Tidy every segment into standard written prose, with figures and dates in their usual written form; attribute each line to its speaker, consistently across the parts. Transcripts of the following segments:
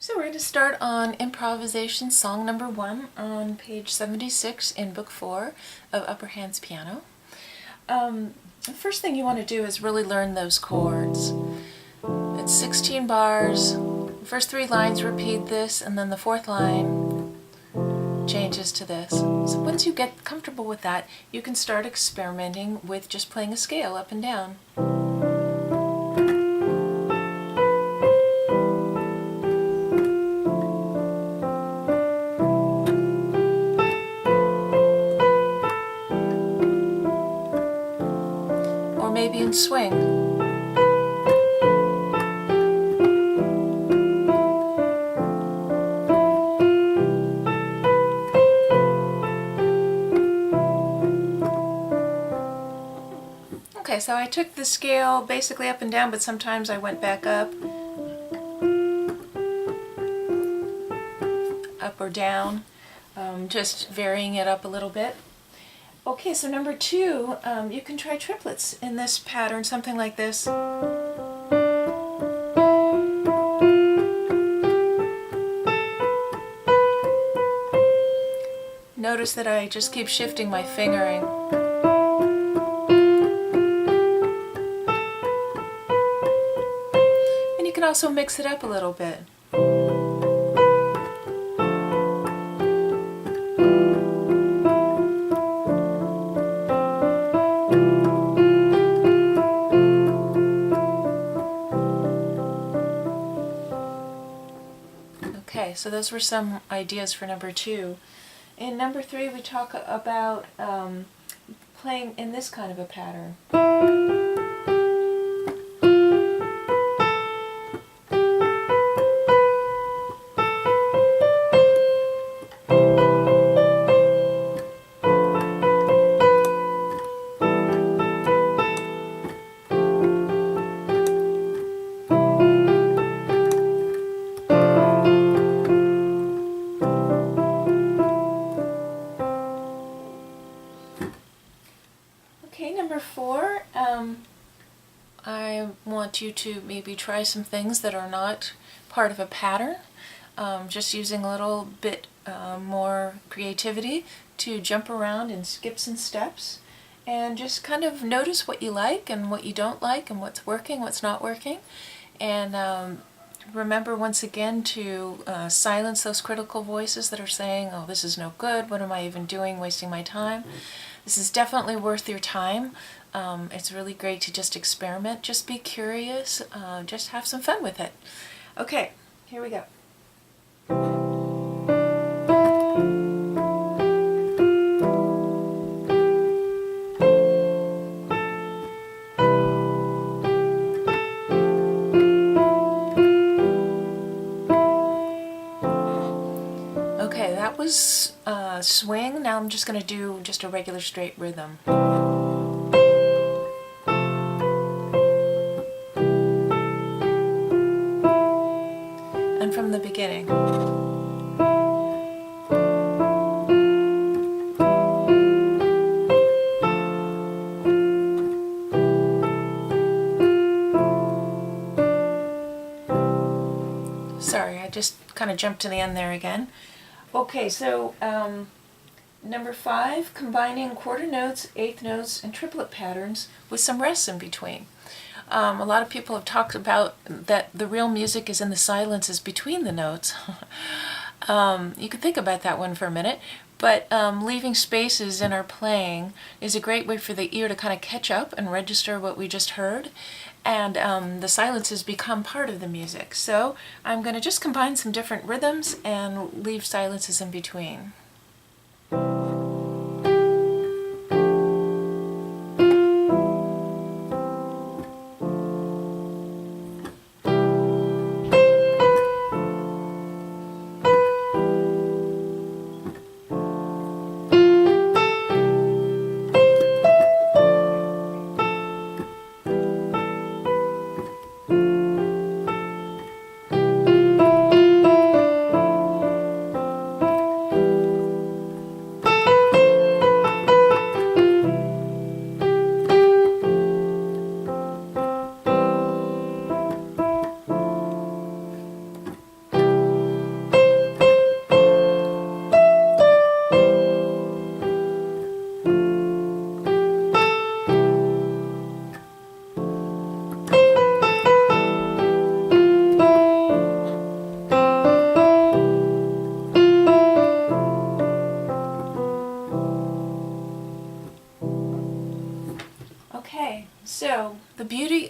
Speaker 1: So we're going to start on improvisation song number 1 on page 76 in book 4 of Upper Hands Piano. The first thing you want to do is really learn those chords. It's 16 bars. The first 3 lines repeat this, and then the 4th line changes to this. So once you get comfortable with that, you can start experimenting with just playing a scale up and down. Or maybe in swing. Okay, so I took the scale basically up and down, but sometimes I went back up or down, just varying it up a little bit. Okay, so number 2, you can try triplets in this pattern, something like this. Notice that I just keep shifting my fingering. And you can also mix it up a little bit. Okay, so those were some ideas for number 2. In number 3, we talk about playing in this kind of a pattern. Okay, number 4, I want you to maybe try some things that are not part of a pattern, just using a little bit more creativity to jump around in skips and steps, and just kind of notice what you like and what you don't like and what's working, what's not working, and remember once again to silence those critical voices that are saying, oh, this is no good, what am I even doing, wasting my time. This is definitely worth your time. It's really great to just experiment, just be curious, just have some fun with it. Okay, here we go. Okay, that was swing. Now I'm just going to do just a regular straight rhythm. And from the beginning. Sorry, I just kind of jumped to the end there again. Okay, so number 5, combining quarter notes, eighth notes, and triplet patterns with some rests in between. A lot of people have talked about that the real music is in the silences between the notes. You can think about that one for a minute, but leaving spaces in our playing is a great way for the ear to kind of catch up and register what we just heard, and the silences become part of the music. So I'm going to just combine some different rhythms and leave silences in between.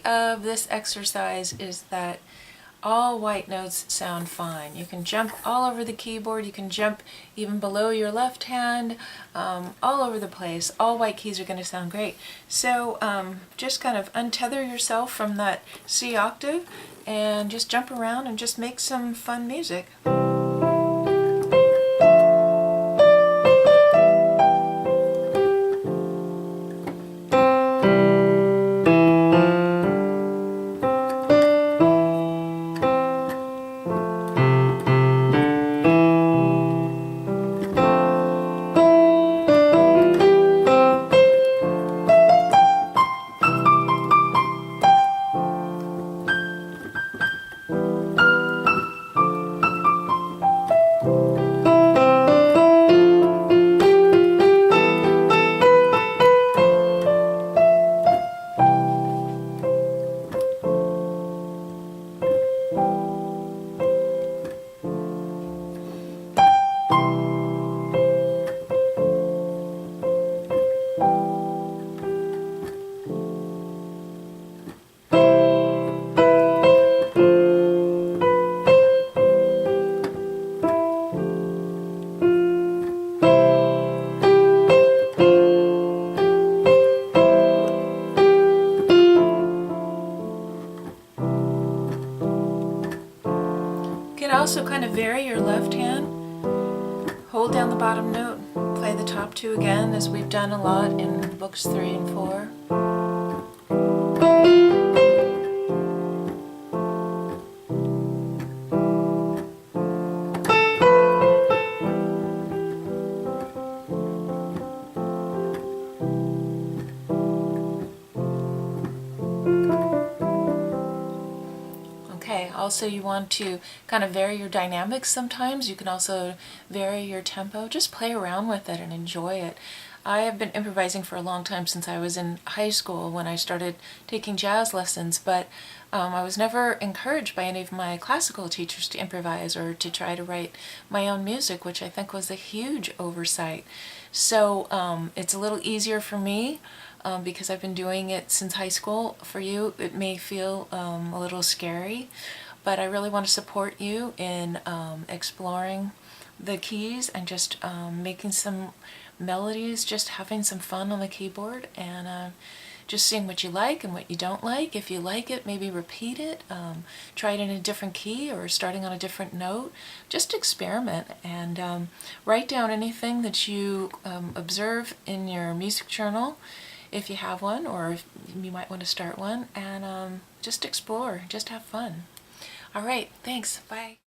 Speaker 1: of this exercise is that all white notes sound fine. You can jump all over the keyboard, you can jump even below your left hand, all over the place. All white keys are going to sound great. So just kind of untether yourself from that C octave and just jump around and just make some fun music. You can also kind of vary your left hand. Hold down the bottom note, play the top two again, as we've done a lot in books 3 and 4. Okay, also you want to kind of vary your dynamics sometimes. You can also vary your tempo. Just play around with it and enjoy it. I have been improvising for a long time, since I was in high school when I started taking jazz lessons, but I was never encouraged by any of my classical teachers to improvise or to try to write my own music, which I think was a huge oversight. So it's a little easier for me because I've been doing it since high school. For you, it may feel a little scary, but I really want to support you in exploring the keys and just making some melodies, just having some fun on the keyboard, and just seeing what you like and what you don't like. If you like it, maybe repeat it, try it in a different key or starting on a different note. Just experiment and write down anything that you observe in your music journal, if you have one, or if you might want to start one, and just explore, just have fun. All right, thanks, bye.